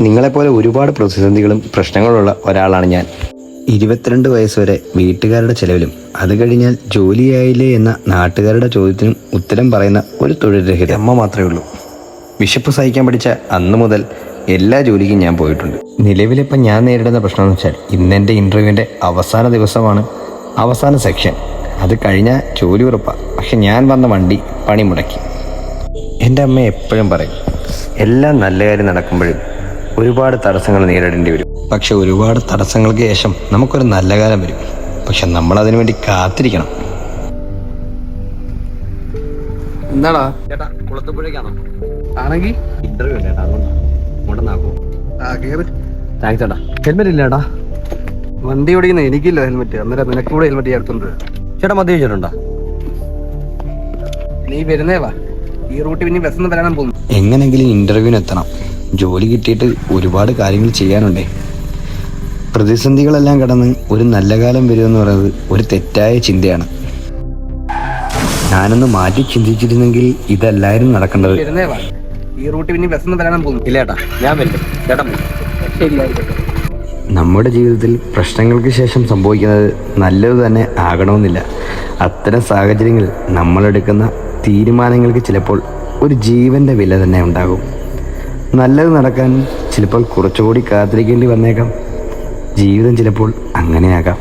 നിങ്ങളെപ്പോലെ ഒരുപാട് പ്രതിസന്ധികളും പ്രശ്നങ്ങളുള്ള ഒരാളാണ് ഞാൻ. 22 വയസ്സ് വരെ വീട്ടുകാരുടെ ചെലവിലും അത് കഴിഞ്ഞാൽ ജോലിയായില്ലേ എന്ന നാട്ടുകാരുടെ ചോദ്യത്തിനും ഉത്തരം പറയുന്ന ഒരു തൊഴിൽ രഹിത അമ്മ മാത്രമേ ഉള്ളൂ. വിശപ്പ് സഹിക്കാൻ പഠിച്ച അന്ന് മുതൽ എല്ലാ ജോലിക്കും ഞാൻ പോയിട്ടുണ്ട്. നിലവിലിപ്പം ഞാൻ നേരിടുന്ന പ്രശ്നം എന്ന് വെച്ചാൽ ഇന്നെൻ്റെ ഇൻ്റർവ്യൂവിൻ്റെ അവസാന ദിവസമാണ്, അവസാന സെക്ഷൻ. അത് കഴിഞ്ഞാൽ ജോലി ഉറപ്പാണ്. പക്ഷെ ഞാൻ വന്ന വണ്ടി പണി മുടക്കി. എൻ്റെ അമ്മ എപ്പോഴും പറയും, എല്ലാം നല്ല കാര്യം നടക്കുമ്പോഴും ഒരുപാട് തടസ്സങ്ങൾ നേരിടേണ്ടി വരും. പക്ഷെ ഒരുപാട് തടസ്സങ്ങൾക്ക് ശേഷം നമുക്കൊരു നല്ല കാലം വരും. പക്ഷെ നമ്മളതിനു വേണ്ടി കാത്തിരിക്കണം. എന്താടാ ചേട്ടാ, കുളത്തുപുഴയ്ക്കാണോ? ആണെങ്കിൽ ഇന്റർവ്യൂ ഉണ്ട് ചേട്ടാ, അതുകൊണ്ടാകും. താങ്ക്സ് ചേട്ടാ. ഹെൽമെറ്റ് ഇല്ലേടാ? വണ്ടി ഓടിക്കുന്ന എനിക്കില്ല ഹെൽമെറ്റ്. അന്നേരം നിനക്ക് കൂടെ ഹെൽമെറ്റ് ചേർത്തുണ്ട്. ചേട്ടാ മദ്യം വെച്ചിട്ടുണ്ടോ? നീ വരുന്നേ വാ, ഈ റൂട്ട് പിന്നെ ബസ് വരാൻ പോകുന്നു. എങ്ങനെങ്കിലും ഇന്റർവ്യൂവിന് എത്തണം. ജോലി കിട്ടിയിട്ട് ഒരുപാട് കാര്യങ്ങൾ ചെയ്യാനുണ്ടേ. പ്രതിസന്ധികളെല്ലാം കടന്ന് ഒരു നല്ല കാലം വരുമെന്ന് പറയുന്നത് ഒരു തെറ്റായ ചിന്തയാണ്. ഞാനൊന്ന് മാറ്റി ചിന്തിച്ചിരുന്നെങ്കിൽ ഇതല്ലായിരുന്നു നടക്കേണ്ടത്. വരുന്നേ വാ, ഈ റൂട്ട് പിന്നെ ബസ് വരാൻ പോകുന്നു. ഇല്ല ചേട്ടാ, ഞാൻ വരും ചേട്ടാ. ശരിയായിക്കോട്ടെ. നമ്മുടെ ജീവിതത്തിൽ പ്രശ്നങ്ങൾക്ക് ശേഷം സംഭവിക്കുന്നത് നല്ലത് തന്നെ ആകണമെന്നില്ല. അത്തരം സാഹചര്യങ്ങളിൽ നമ്മളെടുക്കുന്ന തീരുമാനങ്ങൾക്ക് ചിലപ്പോൾ ഒരു ജീവൻ്റെ വില തന്നെ ഉണ്ടാകും. നല്ലത് നടക്കാൻ ചിലപ്പോൾ കുറച്ചുകൂടി കാത്തിരിക്കേണ്ടി വന്നേക്കാം. ജീവിതം ചിലപ്പോൾ അങ്ങനെയാകാം.